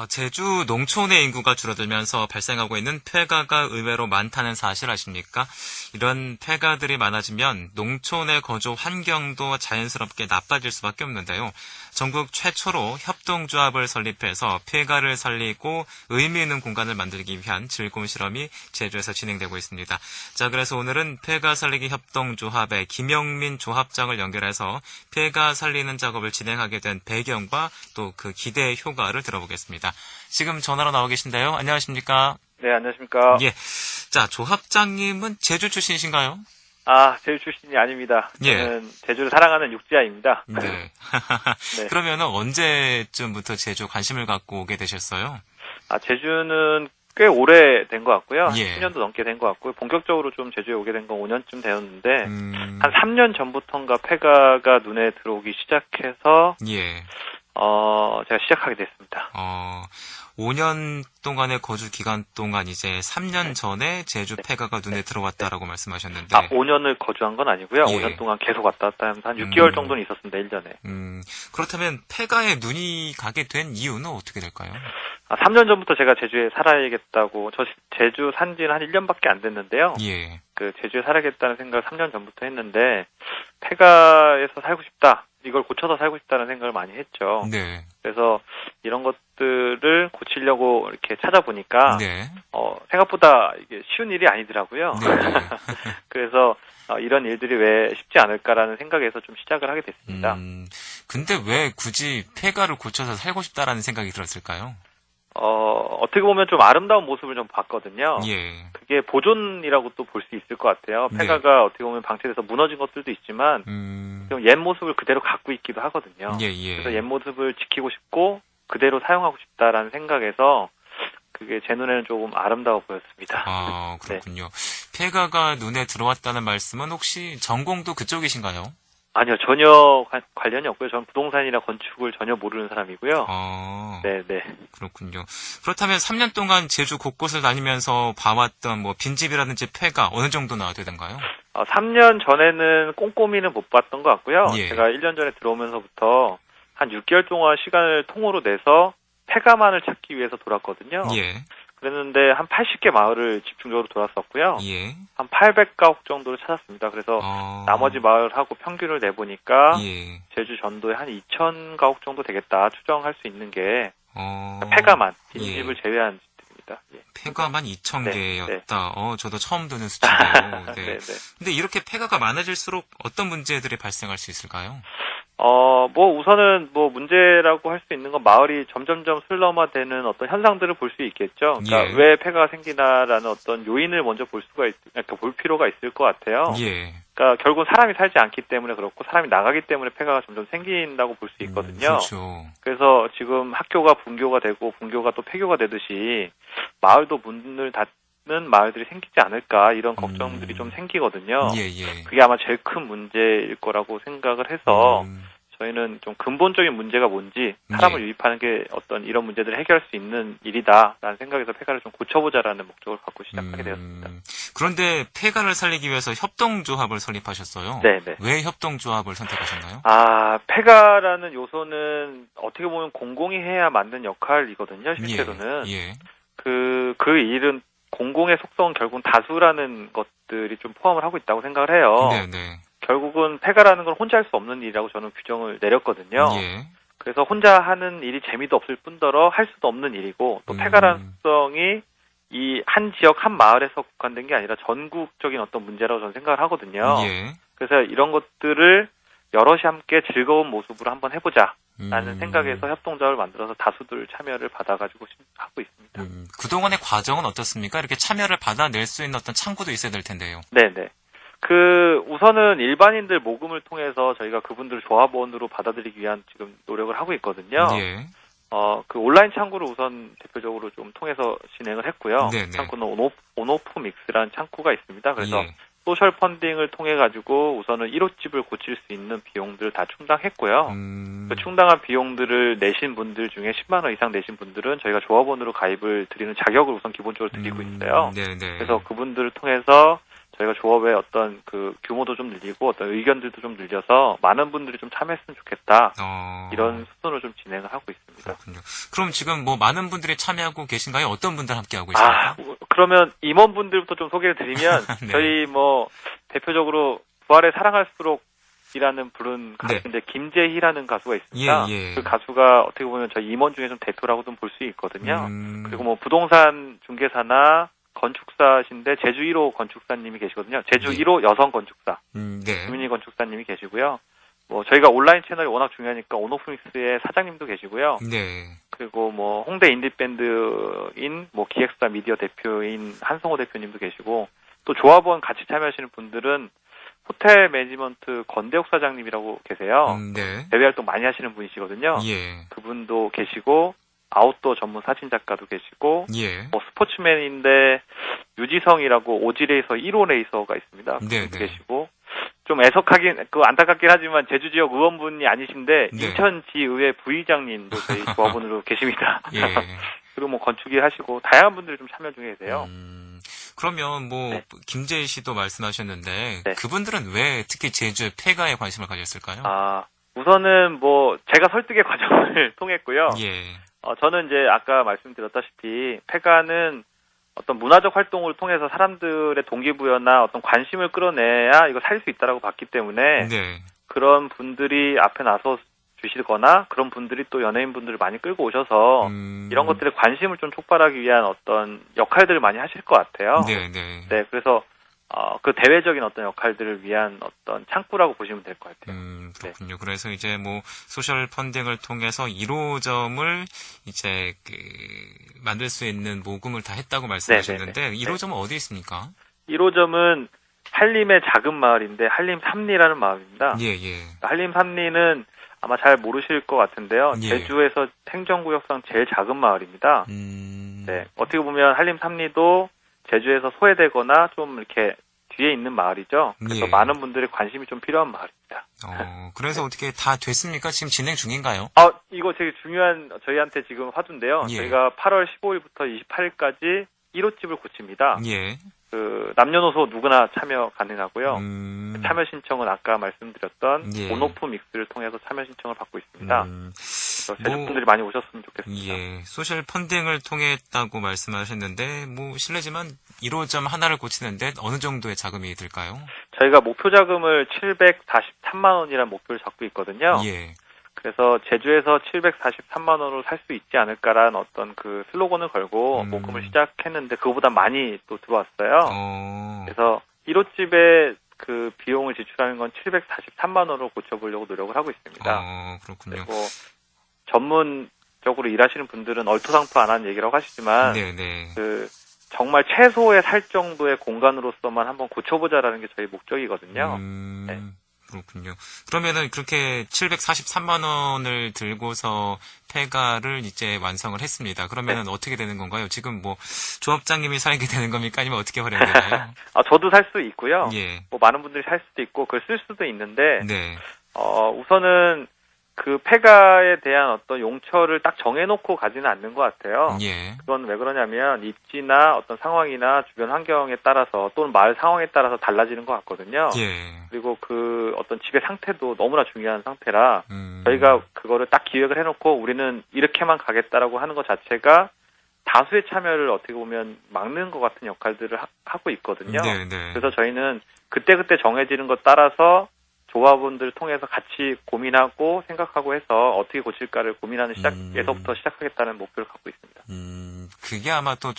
제주 농촌의 인구가 줄어들면서 발생하고 있는 폐가가 의외로 많다는 사실 아십니까? 이런 폐가들이 많아지면 농촌의 거주 환경도 자연스럽게 나빠질 수밖에 없는데요. 전국 최초로 협동조합을 설립해서 폐가를 살리고 의미 있는 공간을 만들기 위한 즐거운 실험이 제주에서 진행되고 있습니다. 자, 그래서 오늘은 폐가 살리기 협동조합의 김영민 조합장을 연결해서 폐가 살리는 작업을 진행하게 된 배경과 또 그 기대 효과를 들어보겠습니다. 지금 전화로 나와 계신데요. 안녕하십니까? 네, 안녕하십니까? 예. 자, 조합장님은 제주 출신이신가요? 제주 출신이 아닙니다. 예. 저는 제주를 사랑하는 육지아입니다. 네. 네. 그러면은 언제쯤부터 제주 관심을 갖고 오게 되셨어요? 제주는 꽤 오래 된 것 같고요. 예. 10년도 넘게 된 것 같고요. 본격적으로 좀 제주에 오게 된 건 5년쯤 되었는데, 한 3년 전부터인가 폐가가 눈에 들어오기 시작해서, 예. 제가 시작하게 됐습니다. 5년 동안의 거주 기간 동안 이제 3년 전에 제주 폐가가 눈에 들어왔다라고 말씀하셨는데. 5년을 거주한 건 아니고요. 예. 5년 동안 계속 왔다 갔다 하면서 한 6개월 정도는 있었습니다, 1년에. 그렇다면 폐가에 눈이 가게 된 이유는 어떻게 될까요? 3년 전부터 제가 제주에 살아야겠다고, 저 제주 산 지는 한 1년밖에 안 됐는데요. 예. 제주에 살아야겠다는 생각을 3년 전부터 했는데, 폐가에서 살고 싶다. 이걸 고쳐서 살고 싶다는 생각을 많이 했죠. 네. 그래서 이런 것들을 고치려고 이렇게 찾아보니까, 네. 생각보다 이게 쉬운 일이 아니더라고요. 네. 그래서 이런 일들이 왜 쉽지 않을까라는 생각에서 좀 시작을 하게 됐습니다. 근데 왜 굳이 폐가를 고쳐서 살고 싶다라는 생각이 들었을까요? 어떻게 보면 좀 아름다운 모습을 좀 봤거든요. 예. 그게 보존이라고 또 볼 수 있을 것 같아요. 네. 폐가가 어떻게 보면 방치돼서 무너진 것들도 있지만, 좀 옛 모습을 그대로 갖고 있기도 하거든요. 예, 예. 그래서 옛 모습을 지키고 싶고, 그대로 사용하고 싶다라는 생각에서, 그게 제 눈에는 조금 아름다워 보였습니다. 그렇군요. 폐가가 눈에 들어왔다는 말씀은 혹시 전공도 그쪽이신가요? 아니요, 전혀 관련이 없고요. 저는 부동산이나 건축을 전혀 모르는 사람이고요. 네. 그렇군요. 그렇다면 3년 동안 제주 곳곳을 다니면서 봐왔던 빈집이라든지 폐가 어느 정도나 되던가요? 3년 전에는 꼼꼼히는 못 봤던 것 같고요. 예. 제가 1년 전에 들어오면서부터 한 6개월 동안 시간을 통으로 내서 폐가만을 찾기 위해서 돌았거든요. 예. 그랬는데 한 80개 마을을 집중적으로 돌았었고요. 예. 한 800가옥 정도를 찾았습니다. 그래서 나머지 마을하고 평균을 내보니까 예. 제주 전도에 한 2,000가옥 정도 되겠다 추정할 수 있는 게 폐가만 폐가만 빈집을 제외한 집들입니다. 예. 폐가만 2,000개였다. 네. 저도 처음 듣는 수치인데요. 네. 네. 근데 이렇게 폐가가 많아질수록 어떤 문제들이 발생할 수 있을까요? 우선은 문제라고 할 수 있는 건 마을이 점점점 슬럼화되는 어떤 현상들을 볼 수 있겠죠. 그러니까 예. 왜 폐가가 생기나라는 어떤 요인을 먼저 볼 필요가 있을 것 같아요. 예. 그러니까 결국 사람이 살지 않기 때문에 그렇고 사람이 나가기 때문에 폐가가 점점 생긴다고 볼 수 있거든요. 그렇죠. 그래서 지금 학교가 분교가 되고 분교가 또 폐교가 되듯이 마을도 문을 닫는 마을들이 생기지 않을까 이런 걱정들이 좀 생기거든요. 예. 그게 아마 제일 큰 문제일 거라고 생각을 해서 저희는 좀 근본적인 문제가 뭔지 사람을 유입하는 게 어떤 이런 문제들을 해결할 수 있는 일이다라는 생각에서 폐가를 좀 고쳐보자라는 목적을 갖고 시작하게 되었습니다. 그런데 폐가를 살리기 위해서 협동조합을 설립하셨어요. 네네. 왜 협동조합을 선택하셨나요? 폐가라는 요소는 어떻게 보면 공공이 해야 맞는 역할이거든요. 실제로는. 예. 그 일은 공공의 속성은 결국은 다수라는 것들이 좀 포함을 하고 있다고 생각을 해요. 네네. 결국은 폐가라는 건 혼자 할 수 없는 일이라고 저는 규정을 내렸거든요. 예. 그래서 혼자 하는 일이 재미도 없을 뿐더러 할 수도 없는 일이고 또 폐가라는 속성이 이 한 지역 한 마을에서 국한된 게 아니라 전국적인 어떤 문제라고 저는 생각을 하거든요. 예. 그래서 이런 것들을 여럿이 함께 즐거운 모습으로 한번 해보자 라는 생각에서 협동조합을 만들어서 다수들 참여를 받아가지고 하고 있습니다. 그동안의 과정은 어떻습니까? 이렇게 참여를 받아낼 수 있는 어떤 창구도 있어야 될 텐데요. 네네. 우선은 일반인들 모금을 통해서 저희가 그분들 조합원으로 받아들이기 위한 지금 노력을 하고 있거든요. 예. 온라인 창구를 우선 대표적으로 좀 통해서 진행을 했고요. 네네. 창구는 온오프 믹스라는 창구가 있습니다. 그래서 예. 소셜 펀딩을 통해 가지고 우선은 1호집을 고칠 수 있는 비용들을 다 충당했고요. 그 충당한 비용들을 내신 분들 중에 10만 원 이상 내신 분들은 저희가 조합원으로 가입을 드리는 자격을 우선 기본적으로 드리고 있어요. 네네. 그래서 그분들을 통해서 저희가 조합의 어떤 그 규모도 좀 늘리고 어떤 의견들도 좀 늘려서 많은 분들이 좀 참여했으면 좋겠다. 이런 수순을 좀 진행을 하고 있습니다. 그렇군요. 그럼 지금 뭐 많은 분들이 참여하고 계신가요? 어떤 분들 함께하고 계십니까? 그러면 임원분들부터 좀 소개를 드리면 네. 저희 뭐 대표적으로 부활에 사랑할수록이라는 부른 가수인데 김재희라는 가수가 있습니다. 예. 그 가수가 어떻게 보면 저희 임원 중에 좀 대표라고 좀 볼 수 있거든요. 그리고 뭐 부동산 중개사나 건축사신데 제주 1호 건축사님이 계시거든요. 제주 1호 여성 건축사 네. 주민희 건축사님이 계시고요. 뭐 저희가 온라인 채널이 워낙 중요하니까 온오프믹스의 사장님도 계시고요. 네. 그리고 뭐 홍대 인디밴드인 뭐 기획사 미디어 대표인 한성호 대표님도 계시고 또 조합원 같이 참여하시는 분들은 호텔 매니지먼트 건대욱 사장님이라고 계세요. 네. 대외 활동 많이 하시는 분이시거든요. 예. 그분도 계시고 아웃도어 전문 사진 작가도 계시고 예. 뭐 스포츠맨인데 유지성이라고 오지레이서 1호 레이서가 있습니다. 네, 그분도 네. 계시고 좀 애석하긴 안타깝긴 하지만 제주 지역 의원분이 아니신데 네. 인천지의회 부의장님도 저희 조합원으로 계십니다. 예. 그리고 뭐 건축일 하시고 다양한 분들이 좀 참여 중에 계세요. 그러면 뭐 네. 김재희 씨도 말씀하셨는데 네. 그분들은 왜 특히 제주의 폐가에 관심을 가졌을까요? 우선은 뭐 제가 설득의 과정을 통했고요. 예. 저는 이제 아까 말씀드렸다시피 폐가는 어떤 문화적 활동을 통해서 사람들의 동기부여나 어떤 관심을 끌어내야 이거 살 수 있다라고 봤기 때문에 네. 그런 분들이 앞에 나서 주시거나 그런 분들이 또 연예인분들을 많이 끌고 오셔서 이런 것들에 관심을 좀 촉발하기 위한 어떤 역할들을 많이 하실 것 같아요. 네. 네, 그래서 그 대외적인 어떤 역할들을 위한 어떤 창구라고 보시면 될 것 같아요. 그렇군요. 그래서 이제 뭐 소셜 펀딩을 통해서 1호점을 이제 만들 수 있는 모금을 다 했다고 말씀하셨는데 1호점은 어디 있습니까? 1호점은 한림의 작은 마을인데 한림 삼리라는 마을입니다. 예. 한림 삼리는 아마 잘 모르실 것 같은데요. 예. 제주에서 행정구역상 제일 작은 마을입니다. 네, 어떻게 보면 한림 삼리도 제주에서 소외되거나 좀 이렇게 뒤에 있는 마을이죠. 그래서 예. 많은 분들의 관심이 좀 필요한 마을입니다. 그래서 어떻게 다 됐습니까? 지금 진행 중인가요? 이거 되게 중요한 저희한테 지금 화두인데요. 예. 저희가 8월 15일부터 28일까지 1호집을 고칩니다. 예. 남녀노소 누구나 참여 가능하고요. 참여 신청은 아까 말씀드렸던 예. 온오프 믹스를 통해서 참여 신청을 받고 있습니다. 그래서 제주분들이 많이 오셨으면 좋겠습니다. 예. 소셜 펀딩을 통했다고 말씀하셨는데 뭐 실례지만 1호점 하나를 고치는데 어느 정도의 자금이 들까요? 저희가 목표 자금을 743만 원이라는 목표를 잡고 있거든요. 예. 그래서 제주에서 743만 원으로 살 수 있지 않을까라는 어떤 그 슬로건을 걸고 모금을 시작했는데 그거보다 많이 또 들어왔어요. 그래서 1호집에 그 비용을 지출하는 건 743만 원으로 고쳐보려고 노력을 하고 있습니다. 그렇군요. 그리고 전문적으로 일하시는 분들은 얼토당토 안 하는 얘기라고 하시지만 네네. 정말 최소의 살 정도의 공간으로서만 한번 고쳐보자라는 게 저희 목적이거든요. 네. 그렇군요. 그러면은 그렇게 743만 원을 들고서 폐가를 이제 완성을 했습니다. 그러면은 어떻게 되는 건가요? 지금 뭐 조합장님이 살게 되는 겁니까? 아니면 어떻게 활용되나요? 저도 살 수 있고요. 예. 뭐 많은 분들이 살 수도 있고 그걸 쓸 수도 있는데 네. 우선은 그 폐가에 대한 어떤 용처를 딱 정해놓고 가지는 않는 것 같아요. 예. 그건 왜 그러냐면 입지나 어떤 상황이나 주변 환경에 따라서 또는 마을 상황에 따라서 달라지는 것 같거든요. 예. 그리고 그 어떤 집의 상태도 너무나 중요한 상태라 저희가 그거를 딱 기획을 해놓고 우리는 이렇게만 가겠다라고 하는 것 자체가 다수의 참여를 어떻게 보면 막는 것 같은 역할들을 하고 있거든요. 네네. 그래서 저희는 그때그때 정해지는 것 따라서 조합원들을 통해서 같이 고민하고 생각하고 해서 어떻게 고칠까를 고민하는 시작에서부터 시작하겠다는 목표를 갖고 있습니다. 그게 아마 또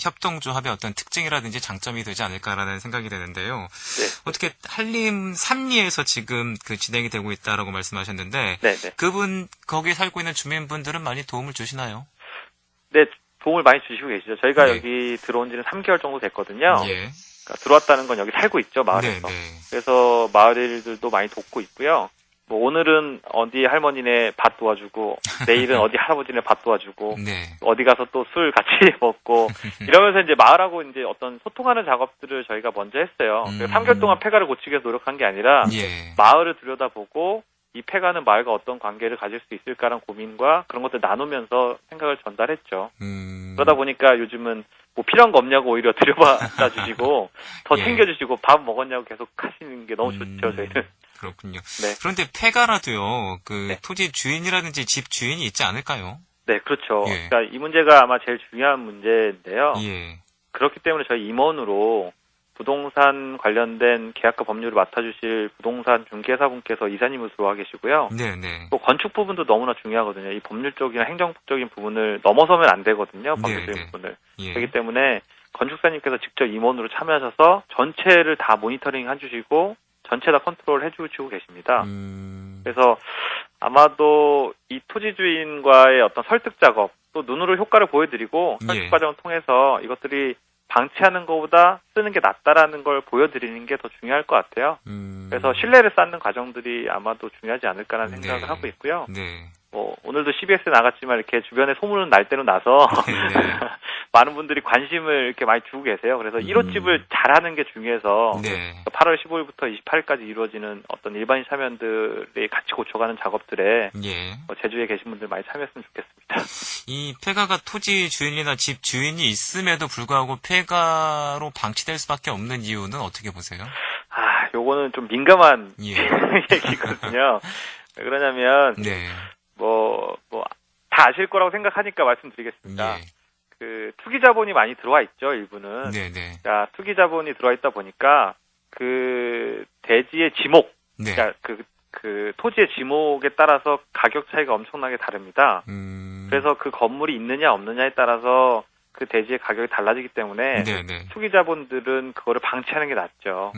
협동조합의 어떤 특징이라든지 장점이 되지 않을까라는 생각이 되는데요. 네. 어떻게 한림 삼리에서 지금 진행이 되고 있다라고 말씀하셨는데, 네네. 거기 살고 있는 주민분들은 많이 도움을 주시나요? 네, 도움을 많이 주시고 계시죠. 저희가 네. 여기 들어온 지는 3개월 정도 됐거든요. 예. 그러니까 들어왔다는 건 여기 살고 있죠, 마을에서. 네네. 그래서 마을 일들도 많이 돕고 있고요. 뭐 오늘은 어디 할머니네 밭 도와주고 내일은 어디 할아버지네 밭 도와주고 네. 어디 가서 또 술 같이 먹고 이러면서 이제 마을하고 이제 어떤 소통하는 작업들을 저희가 먼저 했어요. 3개월 동안 폐가를 고치기 위해서 노력한 게 아니라 예. 마을을 들여다보고 이 폐가는 마을과 어떤 관계를 가질 수 있을까라는 고민과 그런 것들 나누면서 생각을 전달했죠. 그러다 보니까 요즘은 뭐 필요한 거 없냐고 오히려 들여받아 주시고 더 예. 챙겨주시고 밥 먹었냐고 계속 하시는 게 너무 좋죠, 저희는. 그렇군요. 네. 그런데 폐가라도요, 그 네. 토지 주인이라든지 집 주인이 있지 않을까요? 네, 그렇죠. 예. 그러니까 이 문제가 아마 제일 중요한 문제인데요. 예. 그렇기 때문에 저희 임원으로 부동산 관련된 계약과 법률을 맡아주실 부동산 중개사분께서 이사님으로 들어와 계시고요. 네네. 또 건축 부분도 너무나 중요하거든요. 이 법률적이나 행정적인 부분을 넘어서면 안 되거든요. 법률적인 네. 부분을. 예. 그렇기 때문에 건축사님께서 직접 임원으로 참여하셔서 전체를 다 모니터링 해주시고 전체 다 컨트롤 해주시고 계십니다. 그래서 아마도 이 토지 주인과의 어떤 설득 작업, 또 눈으로 효과를 보여드리고 설득 예. 과정을 통해서 이것들이 방치하는 것보다 쓰는 게 낫다라는 걸 보여드리는 게 더 중요할 것 같아요. 그래서 신뢰를 쌓는 과정들이 아마도 중요하지 않을까라는 생각을 네. 하고 있고요. 네. 뭐 오늘도 CBS에 나갔지만 이렇게 주변에 소문은 날 대로 나서 네. 많은 분들이 관심을 이렇게 많이 주고 계세요. 그래서 1호집을 잘하는 게 중요해서 네. 8월 15일부터 28일까지 이루어지는 어떤 일반인 참여들이 같이 고쳐가는 작업들에 예. 제주에 계신 분들 많이 참여했으면 좋겠습니다. 이 폐가가 토지 주인이나 집 주인이 있음에도 불구하고 폐가로 방치될 수밖에 없는 이유는 어떻게 보세요? 요거는 좀 민감한 예. 얘기거든요. 왜 그러냐면 네. 다 아실 거라고 생각하니까 말씀드리겠습니다. 예. 그 투기 자본이 많이 들어와 있죠, 일부는. 네네. 자, 투기 자본이 들어와 있다 보니까 그 대지의 지목, 네. 그러니까 그 토지의 지목에 따라서 가격 차이가 엄청나게 다릅니다. 그래서 그 건물이 있느냐 없느냐에 따라서 그 대지의 가격이 달라지기 때문에 네네. 투기 자본들은 그거를 방치하는 게 낫죠.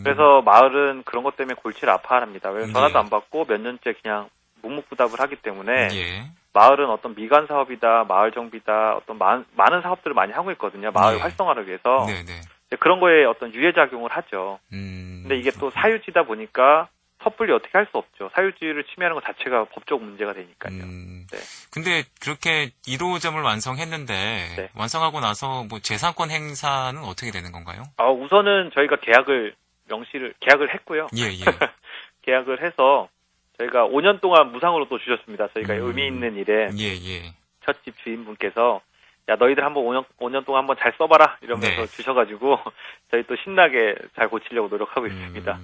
그래서 그래서 마을은 그런 것 때문에 골치를 아파합니다. 왜냐면 전화도 예. 안 받고 몇 년째 그냥 묵묵부답을 하기 때문에 예. 마을은 어떤 미관 사업이다, 마을 정비다, 어떤 많은 사업들을 많이 하고 있거든요. 마을 예. 활성화를 위해서. 네네. 그런 거에 어떤 유해작용을 하죠. 근데 이게 또 사유지다 보니까 섣불리 어떻게 할 수 없죠. 사유지를 침해하는 것 자체가 법적 문제가 되니까요. 네. 근데 그렇게 1호점을 완성했는데 네. 완성하고 나서 뭐 재산권 행사는 어떻게 되는 건가요? 우선은 저희가 계약을 했고요. 예, 예. 계약을 해서 저희가 5년 동안 무상으로 또 주셨습니다. 저희가 의미 있는 일에 예, 예. 첫 집 주인분께서 야 너희들 한번 5년 동안 한번 잘 써봐라 이러면서 네. 주셔가지고 저희 또 신나게 잘 고치려고 노력하고 있습니다.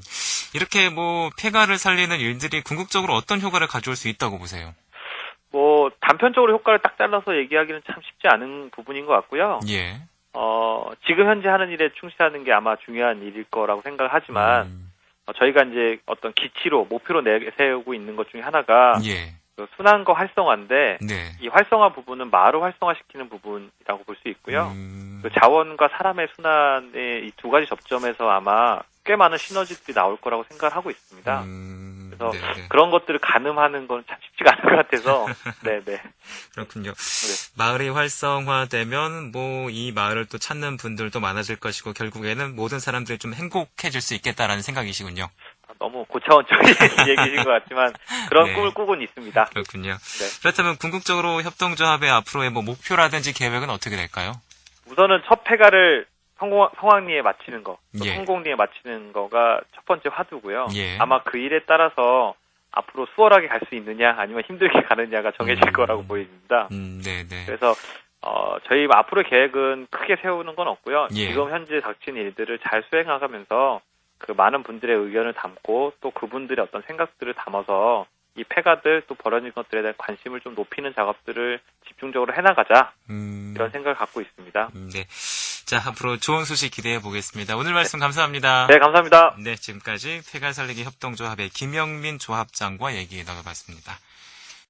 이렇게 뭐 폐가를 살리는 일들이 궁극적으로 어떤 효과를 가져올 수 있다고 보세요? 뭐 단편적으로 효과를 딱 잘라서 얘기하기는 참 쉽지 않은 부분인 것 같고요. 예. 지금 현재 하는 일에 충실하는 게 아마 중요한 일일 거라고 생각을 하지만 저희가 이제 어떤 기치로 목표로 내세우고 있는 것 중에 하나가 예. 그 순환과 활성화인데 네. 이 활성화 부분은 마을을 활성화시키는 부분이라고 볼 수 있고요. 그 자원과 사람의 순환의 이 두 가지 접점에서 아마 꽤 많은 시너지들이 나올 거라고 생각을 하고 있습니다. 그래서 네네. 그런 것들을 가늠하는 건 참 쉽지가 않은 것 같아서 네네. 그렇군요. 네. 마을이 활성화되면 뭐 이 마을을 또 찾는 분들도 많아질 것이고 결국에는 모든 사람들이 좀 행복해질 수 있겠다라는 생각이시군요. 너무 고차원적인 얘기신 것 같지만 그런 네. 꿈을 꾸고는 있습니다. 그렇군요. 네. 그렇다면 궁극적으로 협동조합의 앞으로의 뭐 목표라든지 계획은 어떻게 될까요? 우선은 첫 폐가를 성황리에 마치는 거, 또 예. 성공리에 마치는 거가 첫 번째 화두고요. 예. 아마 그 일에 따라서 앞으로 수월하게 갈 수 있느냐 아니면 힘들게 가느냐가 정해질 거라고 보입니다. 네네. 그래서 저희 앞으로의 계획은 크게 세우는 건 없고요. 예. 지금 현재 닥친 일들을 잘 수행하면서 그 많은 분들의 의견을 담고 또 그분들의 어떤 생각들을 담아서 이 폐가들 또 벌어진 것들에 대한 관심을 좀 높이는 작업들을 집중적으로 해나가자 이런 생각을 갖고 있습니다. 네. 자, 앞으로 좋은 소식 기대해 보겠습니다. 오늘 말씀 감사합니다. 네, 감사합니다. 네, 지금까지 폐가 살리기 협동조합의 김영민 조합장과 얘기 나눠봤습니다.